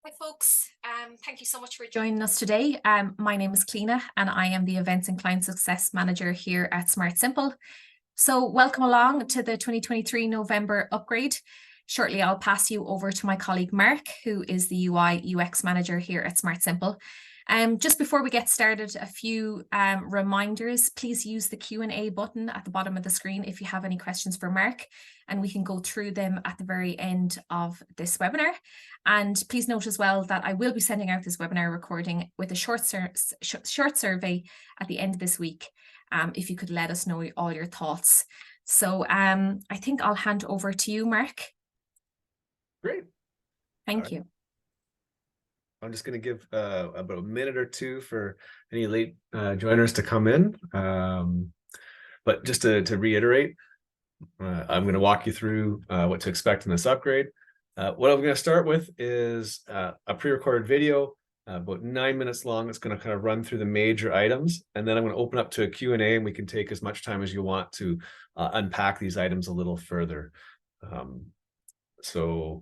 Hi folks, thank you so much for joining us today. My name is Kleena and I am the Events and Client Success Manager here at Smart Simple. So welcome along to the 2023 November upgrade. Shortly, I'll pass you over to my colleague Mark, who is the UI UX Manager here at Smart Simple. Just before we get started, a few reminders. Please use the Q&A button at the bottom of the screen if you have any questions for Mark, and we can go through them at the very end of this webinar. And please note as well that I will be sending out this webinar recording with a short survey at the end of this week, if you could let us know all your thoughts. So I think I'll hand over to you, Mark. Great. Thank you. I'm just going to give about a minute or two for any late joiners to come in. But just to reiterate, I'm going to walk you through what to expect in this upgrade. What I'm going to start with is a pre-recorded video, about 9 minutes long. It's going to kind of run through the major items, and then I'm going to open up to a Q&A, and we can take as much time as you want to unpack these items a little further. So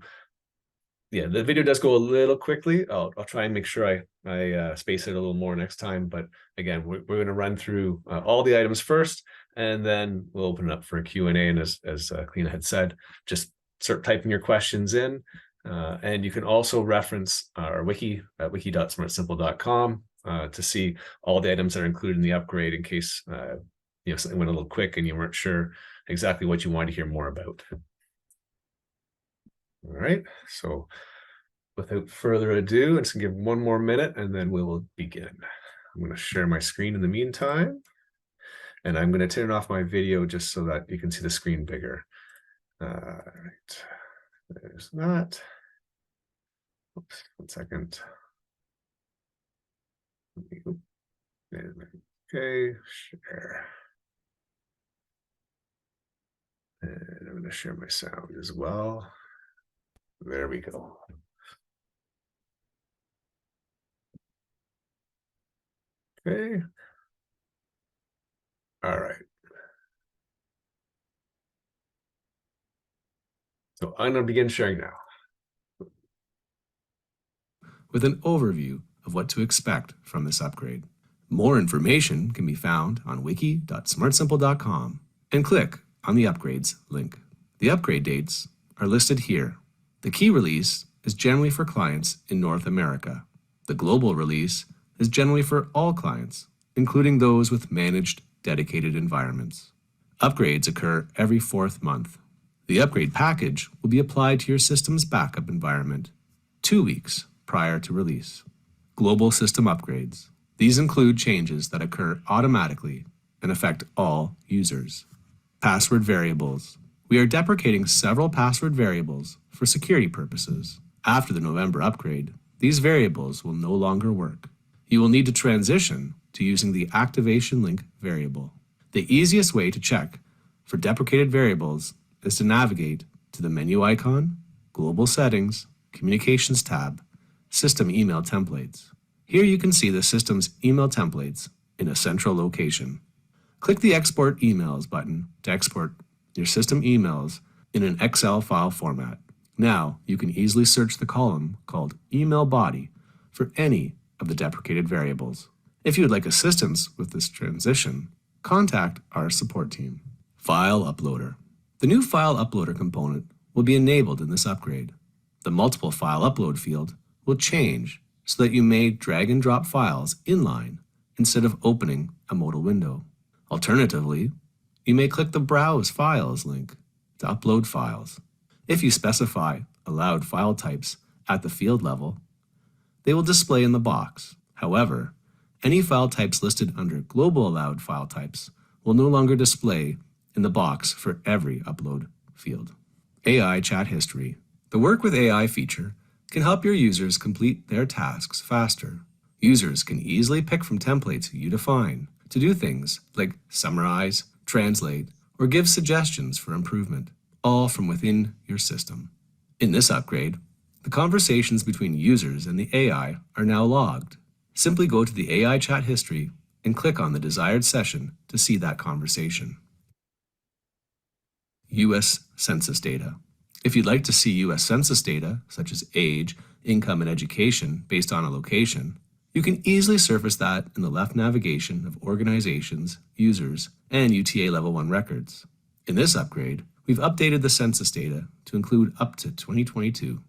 yeah, the video does go a little quickly. I'll try and make sure I space it a little more next time. But again, we're going to run through all the items first, and then we'll open it up for a Q&A. And as Kleena had said, just start typing your questions in. And you can also reference our wiki at wiki.smartsimple.com to see all the items that are included in the upgrade in case something went a little quick and you weren't sure exactly what you wanted to hear more about. All right, so without further ado, let's give one more minute and then we will begin. I'm going to share my screen in the meantime, and I'm going to turn off my video just so that you can see the screen bigger. All right, there's that. Oops, 1 second. Okay, share. And I'm going to share my sound as well. There we go. Okay. All right. So I'm going to begin sharing now. With an overview of what to expect from this upgrade. More information can be found on wiki.smartsimple.com and click on the upgrades link. The upgrade dates are listed here. The key release is generally for clients in North America. The global release is generally for all clients, including those with managed dedicated environments. Upgrades occur every 4th month. The upgrade package will be applied to your system's backup environment 2 weeks prior to release. Global system upgrades. These include changes that occur automatically and affect all users. Password variables. We are deprecating several password variables for security purposes. After the November upgrade, these variables will no longer work. You will need to transition to using the activation link variable. The easiest way to check for deprecated variables is to navigate to the menu icon, Global Settings, Communications tab, System Email Templates. Here you can see the system's email templates in a central location. Click the Export Emails button to export your system emails in an Excel file format. Now you can easily search the column called Email Body for any of the deprecated variables. If you would like assistance with this transition, contact our support team. File Uploader. The new File Uploader component will be enabled in this upgrade. The multiple file upload field will change so that you may drag and drop files inline instead of opening a modal window. Alternatively, you may click the Browse Files link to upload files. If you specify allowed file types at the field level, they will display in the box. However, any file types listed under Global Allowed File Types will no longer display in the box for every upload field. AI Chat History. The Work with AI feature can help your users complete their tasks faster. Users can easily pick from templates you define to do things like summarize, translate, or give suggestions for improvement, all from within your system. In this upgrade, the conversations between users and the AI are now logged. Simply go to the AI chat history and click on the desired session to see that conversation. U.S. Census data. If you'd like to see U.S. Census data, such as age, income and education based on a location, you can easily surface that in the left navigation of organizations, users, and UTA Level 1 records. In this upgrade, we've updated the census data to include up to 2022.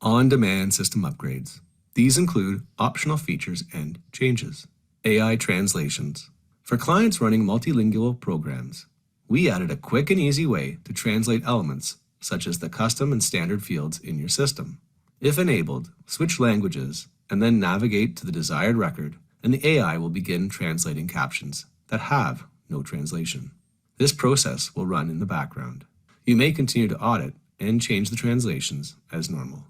On-demand system upgrades. These include optional features and changes. AI translations. For clients running multilingual programs, we added a quick and easy way to translate elements such as the custom and standard fields in your system. If enabled, switch languages and then navigate to the desired record, and the AI will begin translating captions that have no translation. This process will run in the background. You may continue to audit and change the translations as normal.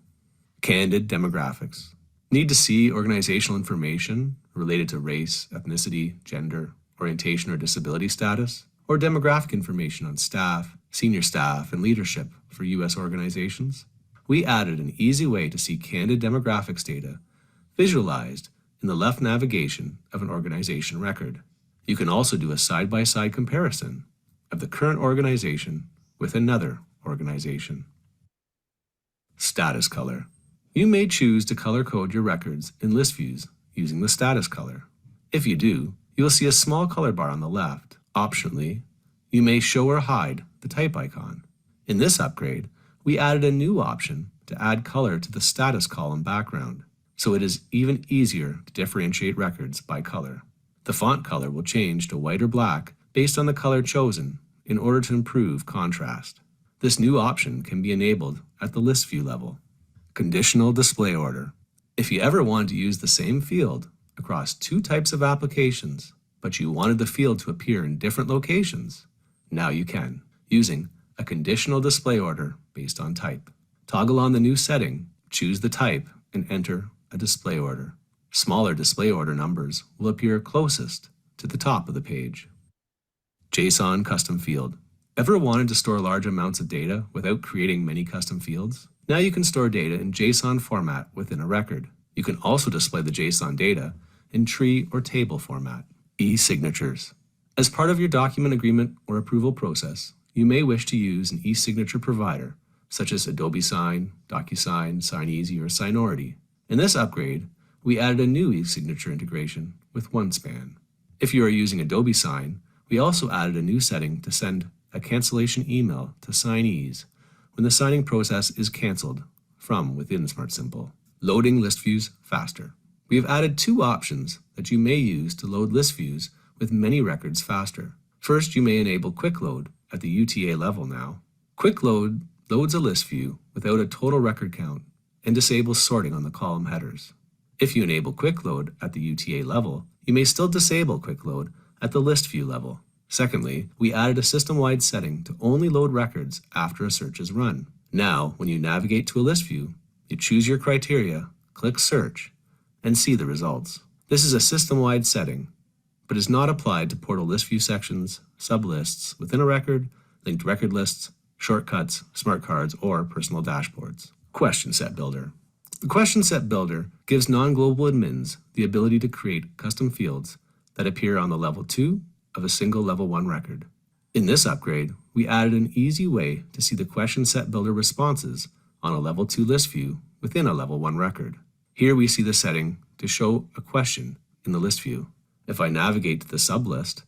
Candid demographics. Need to see organizational information related to race, ethnicity, gender, orientation or disability status, or demographic information on staff, senior staff, and leadership for U.S. organizations? We added an easy way to see candid demographics data visualized in the left navigation of an organization record. You can also do a side-by-side comparison of the current organization with another organization. Status color. You may choose to color code your records in list views using the status color. If you do, you will see a small color bar on the left. Optionally, you may show or hide the type icon. In this upgrade, we added a new option to add color to the status column background, so it is even easier to differentiate records by color. The font color will change to white or black based on the color chosen in order to improve contrast. This new option can be enabled at the list view level. Conditional display order. If you ever wanted to use the same field across two types of applications, but you wanted the field to appear in different locations, now you can, using a conditional display order based on type. Toggle on the new setting, choose the type, and enter a display order. Smaller display order numbers will appear closest to the top of the page. JSON custom field. Ever wanted to store large amounts of data without creating many custom fields? Now you can store data in JSON format within a record. You can also display the JSON data in tree or table format. E-signatures. As part of your document agreement or approval process, you may wish to use an e-signature provider, such as Adobe Sign, DocuSign, SignEasy, or Signority. In this upgrade, we added a new e-signature integration with OneSpan. If you are using Adobe Sign, we also added a new setting to send a cancellation email to signees when the signing process is canceled from within SmartSimple. Loading list views faster. We have added two options that you may use to load list views with many records faster. First, you may enable Quick Load at the UTA level now. Quick Load loads a list view without a total record count and disables sorting on the column headers. If you enable Quick Load at the UTA level, you may still disable Quick Load at the list view level. Secondly, we added a system-wide setting to only load records after a search is run. Now, when you navigate to a list view, you choose your criteria, click Search, and see the results. This is a system-wide setting, but is not applied to portal list view sections, sublists within a record, linked record lists, shortcuts, smart cards, or personal dashboards. Question Set Builder. The Question Set Builder gives non-global admins the ability to create custom fields that appear on the level 2 of a single level 1 record. In this upgrade, we added an easy way to see the Question Set Builder responses on a level 2 list view within a level 1 record. Here we see the setting to show a question in the list view. If I navigate to the sublist,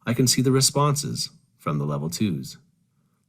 I can see the responses from the level 2s.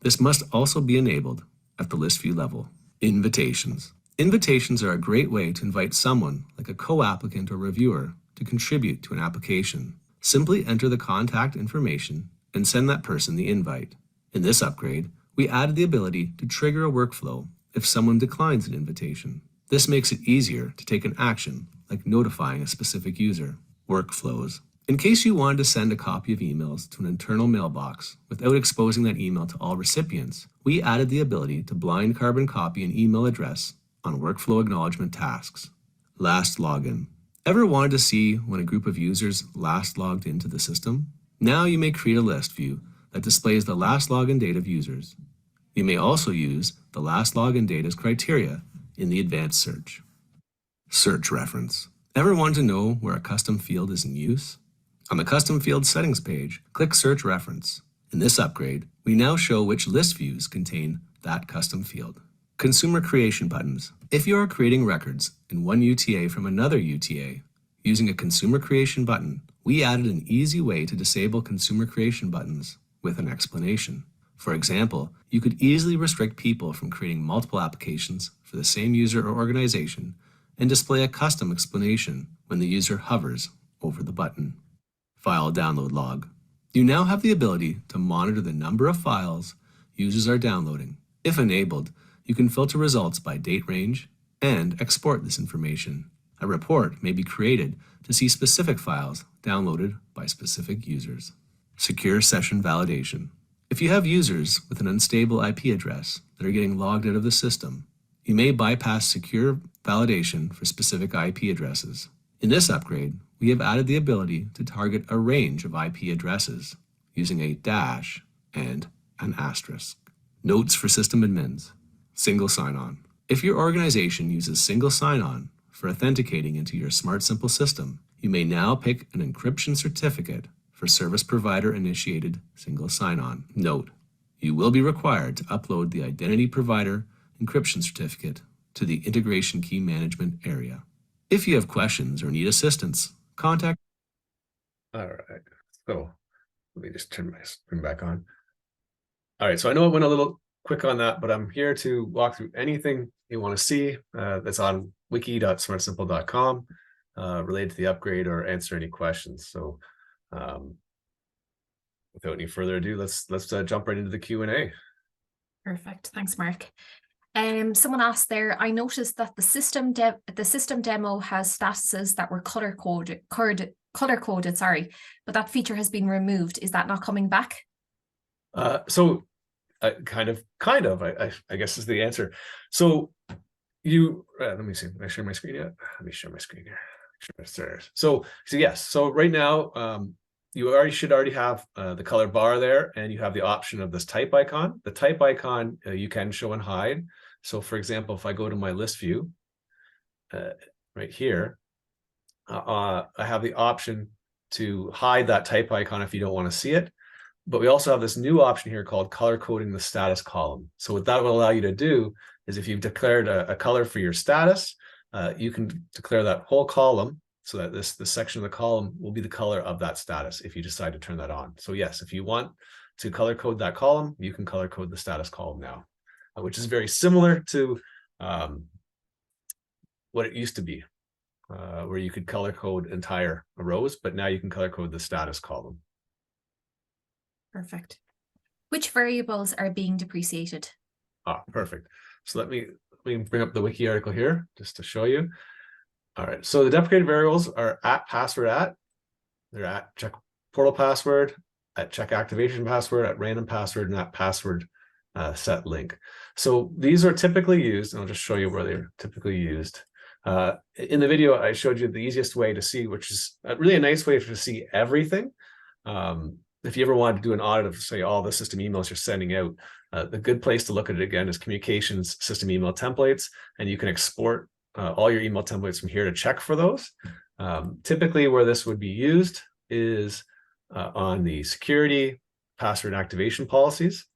This must also be enabled at the list view level. Invitations. Invitations are a great way to invite someone, like a co-applicant or reviewer, to contribute to an application. Simply enter the contact information and send that person the invite. In this upgrade, we added the ability to trigger a workflow if someone declines an invitation. This makes it easier to take an action, like notifying a specific user. Workflows. In case you wanted to send a copy of emails to an internal mailbox without exposing that email to all recipients, we added the ability to blind carbon copy an email address on workflow acknowledgement tasks. Last login. Ever wanted to see when a group of users last logged into the system? Now you may create a list view that displays the last login date of users. You may also use the last login date as criteria in the advanced search. Search reference. Ever want to know where a custom field is in use? On the Custom Field Settings page, click Search Reference. In this upgrade, we now show which list views contain that custom field. Consumer creation buttons. If you are creating records in one UTA from another UTA using a consumer creation button, we added an easy way to disable consumer creation buttons with an explanation. For example, you could easily restrict people from creating multiple applications for the same user or organization and display a custom explanation when the user hovers over the button. File download log. You now have the ability to monitor the number of files users are downloading. If enabled, you can filter results by date range and export this information. A report may be created to see specific files downloaded by specific users. Secure session validation. If you have users with an unstable IP address that are getting logged out of the system, you may bypass secure validation for specific IP addresses. In this upgrade, we have added the ability to target a range of IP addresses using a dash and an asterisk. Notes for system admins. Single sign-on. If your organization uses single sign-on for authenticating into your Smart Simple system, you may now pick an encryption certificate for service provider initiated single sign-on. Note, you will be required to upload the identity provider encryption certificate to the integration key management area. If you have questions or need assistance, contact. All right, so let me just turn my screen back on. All right, so I know it went a little quick on that, but I'm here to walk through anything you want to see that's on wiki.smartsimple.com related to the upgrade or answer any questions. So without any further ado, let's jump right into the Q&A. Perfect. Thanks, Mark. Someone asked there, I noticed that the system demo has statuses that were color coded, but that feature has been removed. Is that not coming back? Kind of, I guess is the answer. So you, let me see, can I share my screen yet? Let me share my screen here. So yes, so right now, you should already have the color bar there, and you have the option of this type icon. The type icon you can show and hide. So for example, if I go to my list view right here, I have the option to hide that type icon if you don't want to see it. But we also have this new option here called color coding the status column. So what that will allow you to do is if you've declared a color for your status, you can declare that whole column so that this section of the column will be the color of that status if you decide to turn that on. So yes, if you want to color code that column, you can color code the status column now, which is very similar to what it used to be, where you could color code entire rows, but now you can color code the status column. Perfect. Which variables are being depreciated? Perfect. So let me bring up the wiki article here just to show you. All right, so the deprecated variables are at password at, they're at check portal password, at check activation password, at random password, and at password set link. So these are typically used, and I'll just show you where they're typically used. In the video, I showed you the easiest way to see, which is really a nice way to see everything. If you ever wanted to do an audit of, say, all the system emails you're sending out, the good place to look at it again is communications system email templates, and you can export all your email templates from here to check for those. Typically where this would be used is on the security, password activation policies.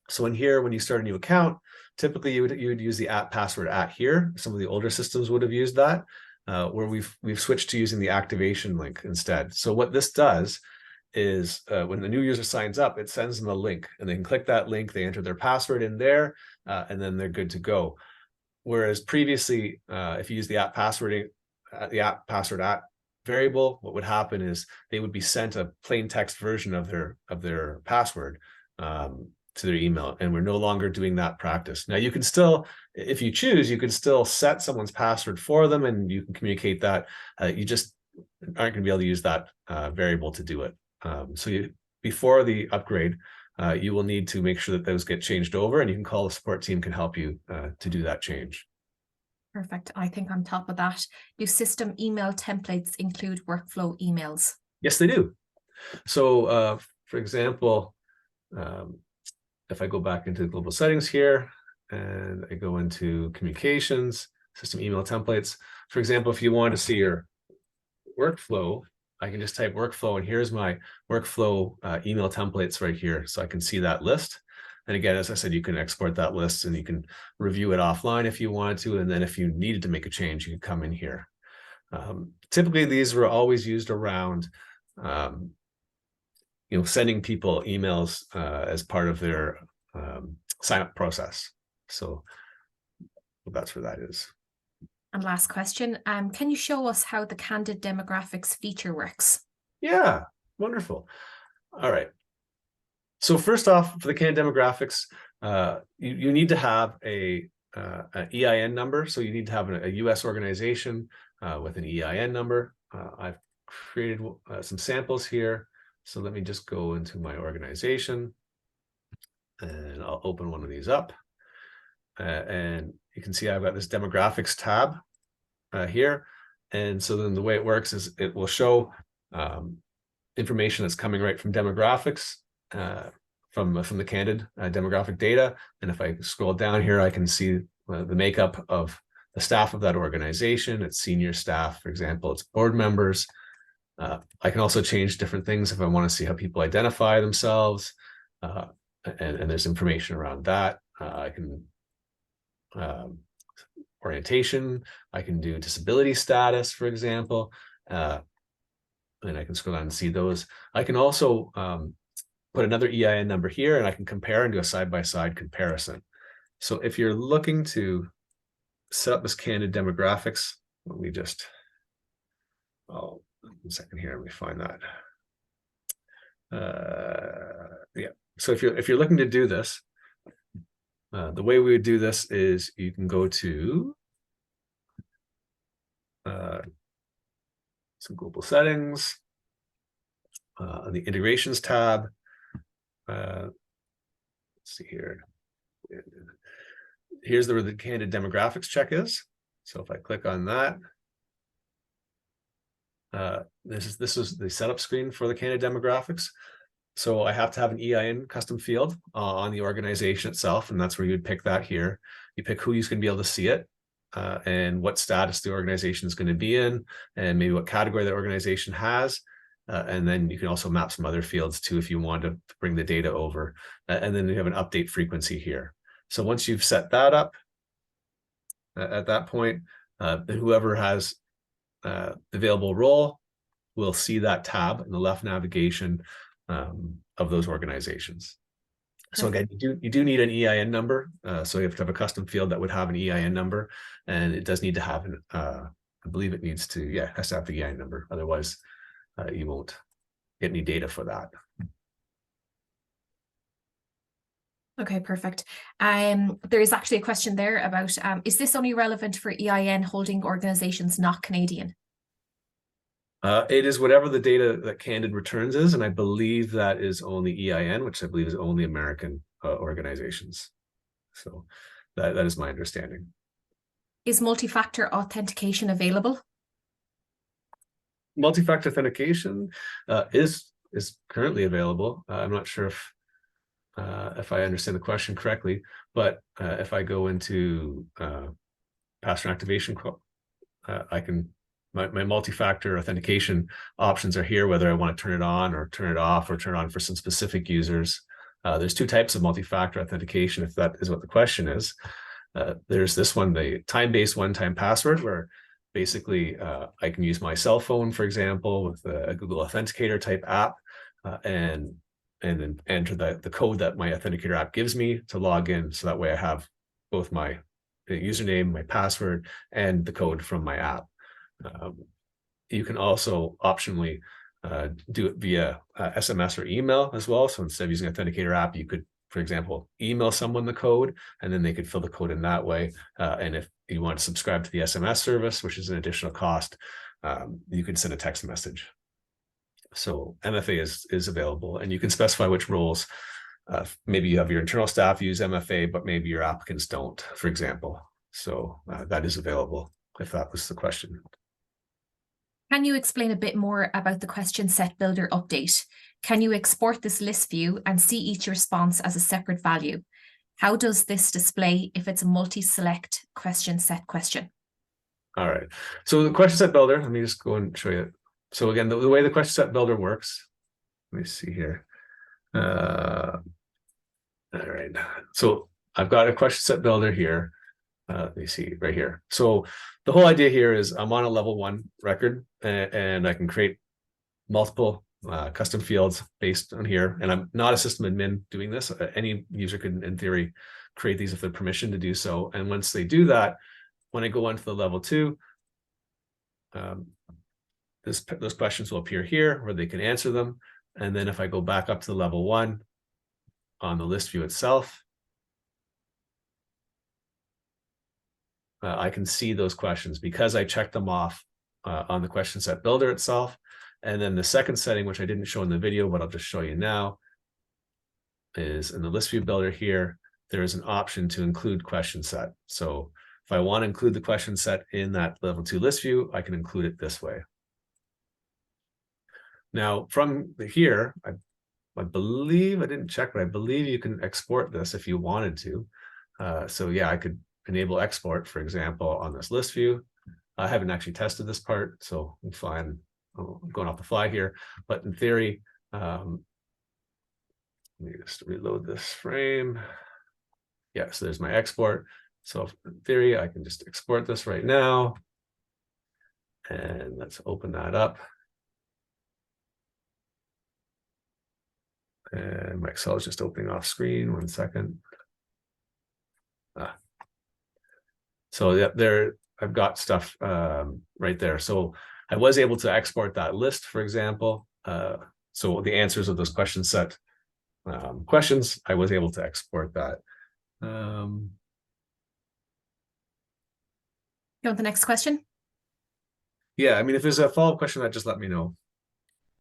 So in here, when you start a new account, typically you would use the password at here. Some of the older systems would have used that, where we've switched to using the activation link instead. So what this does is when the new user signs up, it sends them a link, and they can click that link, they enter their password in there, and then they're good to go. Whereas previously, if you use the password at variable, what would happen is they would be sent a plain text version of their password to their email, and we're no longer doing that practice. Now you can still, if you choose, you can still set someone's password for them, and you can communicate that. You just aren't going to be able to use that variable to do it. Before the upgrade, you will need to make sure that those get changed over, and you can call the support team can help you to do that change. Perfect. I think on top of that, do system email templates include workflow emails? Yes, they do. So for example, if I go back into the global settings here and I go into communications, system email templates, for example, if you want to see your workflow, I can just type workflow, and here's my workflow email templates right here. So I can see that list. And again, as I said, you can export that list and you can review it offline if you wanted to. And then if you needed to make a change, you can come in here. Typically, these were always used around sending people emails as part of their sign-up process. So that's where that is. And last question, can you show us how the candid demographics feature works? Yeah, wonderful. All right. So first off, for the candid demographics, you need to have an EIN number. So you need to have a US organization with an EIN number. I've created some samples here. So let me just go into my organization and I'll open one of these up. And you can see I've got this demographics tab here. And so then the way it works is it will show information that's coming right from demographics from the candid demographic data. And if I scroll down here, I can see the makeup of the staff of that organization. It's senior staff, for example, it's board members. I can also change different things if I want to see how people identify themselves. And there's information around that. I can orientation, I can do disability status, for example, and I can scroll down and see those. I can also put another EIN number here and I can compare and do a side-by-side comparison. So if you're looking to set up this candid demographics, let me just, one second here, let me find that. Yeah, so if you're looking to do this, the way we would do this is you can go to some global settings, on the integrations tab. Let's see here. Here's where the candid demographics check is. So if I click on that, this is the setup screen for the candid demographics. So I have to have an EIN custom field on the organization itself, and that's where you would pick that here. You pick who's going to be able to see it, and what status the organization is going to be in, and maybe what category the organization has. And then you can also map some other fields too if you want to bring the data over. And then you have an update frequency here. So once you've set that up, at that point, whoever has the available role will see that tab in the left navigation of those organizations. So again, you do need an EIN number. So you have to have a custom field that would have an EIN number, and it does need to have an, I believe it needs to, yeah, it has to have the EIN number. Otherwise, you won't get any data for that. Okay, perfect. There is actually a question there about, is this only relevant for EIN holding organizations not Canadian? It is whatever the data that Candid returns is, and I believe that is only EIN, which I believe is only American organizations. So that is my understanding. Is multi-factor authentication available? Multi-factor authentication is currently available. I'm not sure if I understand the question correctly, but if I go into password activation, I can. My multi-factor authentication options are here, whether I want to turn it on or turn it off or turn it on for some specific users. There's two types of multi-factor authentication, if that is what the question is. There's this one, the time-based one-time password, where basically I can use my cell phone, for example, with a Google Authenticator type app, and then enter the code that my Authenticator app gives me to log in. So that way I have both my username, my password, and the code from my app. You can also optionally do it via SMS or email as well. So instead of using Authenticator app, you could, for example, email someone the code, and then they could fill the code in that way. And if you want to subscribe to the SMS service, which is an additional cost, you can send a text message. So MFA is available, and you can specify which roles. Maybe you have your internal staff use MFA, but maybe your applicants don't, for example. So that is available, if that was the question. Can you explain a bit more about the question set builder update? Can you export this list view and see each response as a separate value? How does this display if it's a multi-select question set question? All right. So the question set builder, let me just go and show you. So again, the way the question set builder works, let me see here. All right. So I've got a question set builder here. Let me see right here. So the whole idea here is I'm on a level 1 record, and I can create multiple custom fields based on here. And I'm not a system admin doing this. Any user can, in theory, create these with their permission to do so. And once they do that, when I go on to the level 2, those questions will appear here where they can answer them. And then if I go back up to the level 1 on the list view itself, I can see those questions because I checked them off on the question set builder itself. And then the second setting, which I didn't show in the video, but I'll just show you now, is in the list view builder here, there is an option to include question set. So if I want to include the question set in that level 2 list view, I can include it this way. Now from here, I believe, I didn't check, but I believe you can export this if you wanted to. So yeah, I could enable export, for example, on this list view. I haven't actually tested this part, so I'm fine. I'm going off the fly here, but in theory, let me just reload this frame. Yeah, so there's my export. So in theory, I can just export this right now. And let's open that up. And my Excel is just opening off screen. 1 second. So yeah, there I've got stuff right there. So I was able to export that list, for example. So the answers of those question set questions, I was able to export that. You want the next question? Yeah, I mean, if there's a follow-up question, just let me know.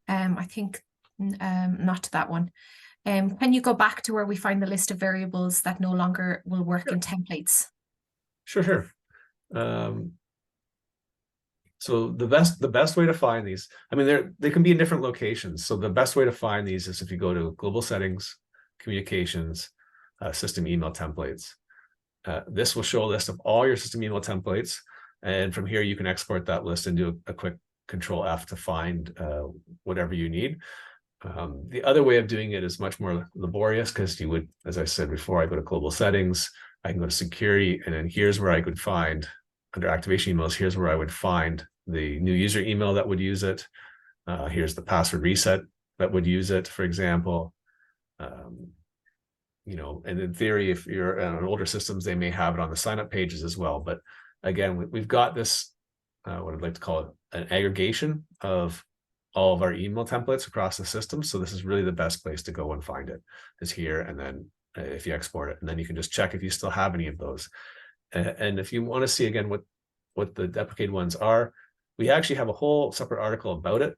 I think not to that one. Can you go back to where we find the list of variables that no longer will work in templates? Sure. So the best way to find these, I mean, they can be in different locations. So the best way to find these is if you go to global settings, communications, system email templates. This will show a list of all your system email templates. And from here, you can export that list and do a quick Control F to find whatever you need. The other way of doing it is much more laborious because you would, as I said before, I go to global settings, I can go to security, and then here's where I could find, under activation emails, here's where I would find the new user email that would use it. Here's the password reset that would use it, for example. You know, and in theory, if you're on older systems, they may have it on the sign up pages as well. But again, we've got this, what I'd like to call it, an aggregation of all of our email templates across the system. So this is really the best place to go and find it, is here. And then if you export it, and then you can just check if you still have any of those. And if you want to see again what the deprecated ones are, we actually have a whole separate article about it.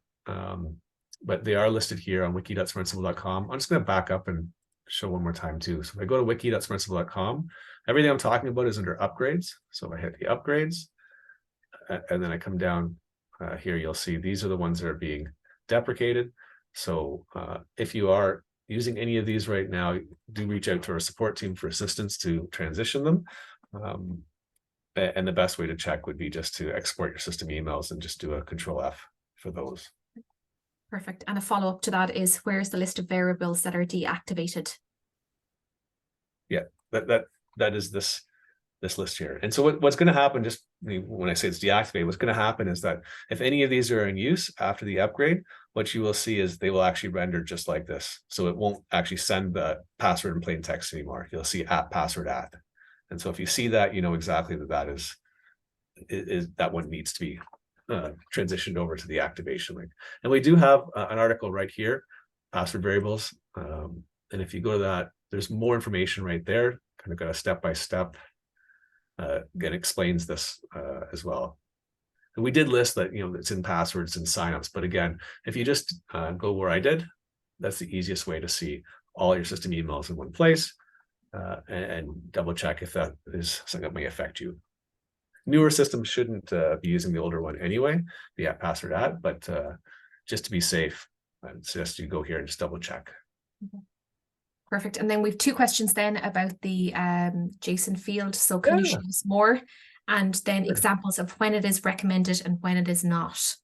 But they are listed here on wiki.smartsimple.com. I'm just going to back up and show one more time too. So if I go to wiki.smartsimple.com, everything I'm talking about is under upgrades. So if I hit the upgrades, and then I come down here, you'll see these are the ones that are being deprecated. So if you are using any of these right now, do reach out to our support team for assistance to transition them. And the best way to check would be just to export your system emails and just do a Control F for those. Perfect. And a follow-up to that is, where's the list of variables that are deactivated? Yeah, that is this list here. And so what's going to happen, just when I say it's deactivated, what's going to happen is that if any of these are in use after the upgrade, what you will see is they will actually render just like this. So it won't actually send the password in plain text anymore. You'll see @password @. And so if you see that, you know exactly that is that one needs to be transitioned over to the activation link. And we do have an article right here, password variables. And if you go to that, there's more information right there, kind of got a step-by-step. Again, explains this as well. And we did list that, you know, it's in passwords and signups. But again, if you just go where I did, that's the easiest way to see all your system emails in one place and double check if that is something that may affect you. Newer systems shouldn't be using the older one anyway, the @password @, but just to be safe, I'd suggest you go here and just double check. Perfect. And then we've 2 questions then about the JSON field. So can you show us more? And then examples of when it is recommended and when it is not.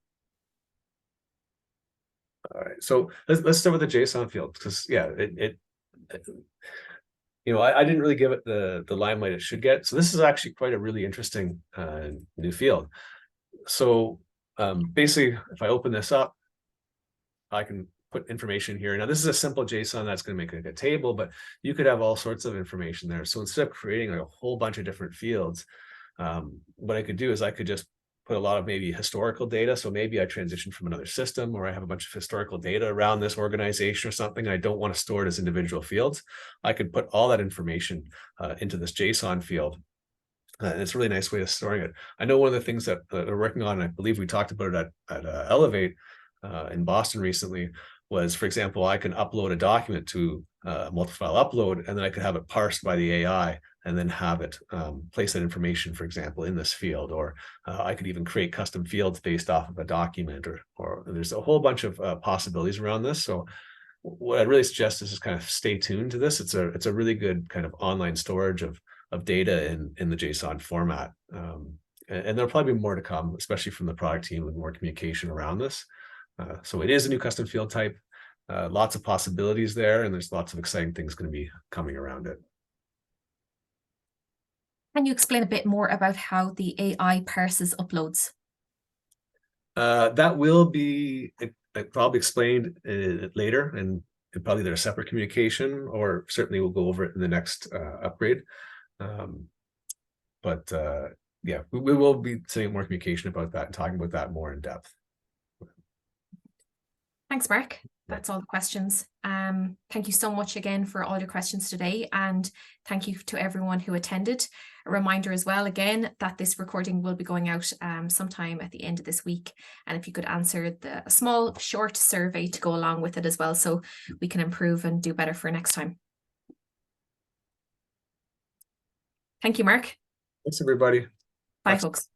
All right. So let's start with the JSON field, because yeah, I didn't really give it the limelight it should get. So this is actually quite a really interesting new field. So basically, if I open this up, I can put information here. Now, this is a simple JSON that's going to make like a table, but you could have all sorts of information there. So instead of creating like a whole bunch of different fields, what I could do is I could just put a lot of maybe historical data. So maybe I transitioned from another system, or I have a bunch of historical data around this organization or something. I don't want to store it as individual fields. I could put all that information into this JSON field. And it's a really nice way of storing it. I know one of the things that we're working on, and I believe we talked about it at Elevate in Boston recently, was, for example, I can upload a document to multi-file upload, and then I could have it parsed by the AI and then have it place that information, for example, in this field. Or I could even create custom fields based off of a document, or there's a whole bunch of possibilities around this. So what I really suggest is just kind of stay tuned to this. It's a really good kind of online storage of data in the JSON format. And there'll probably be more to come, especially from the product team, with more communication around this. So it is a new custom field type, lots of possibilities there, and there's lots of exciting things going to be coming around it. Can you explain a bit more about how the AI parses uploads? That will be probably explained later, and probably there's a separate communication, or certainly we'll go over it in the next upgrade. But yeah, we will be saying more communication about that and talking about that more in depth. Thanks, Mark. That's all the questions. Thank you so much again for all your questions today, and thank you to everyone who attended. A reminder as well, again, that this recording will be going out sometime at the end of this week. And if you could answer a small, short survey to go along with it as well, so we can improve and do better for next time. Thank you, Mark. Thanks, everybody. Bye, folks.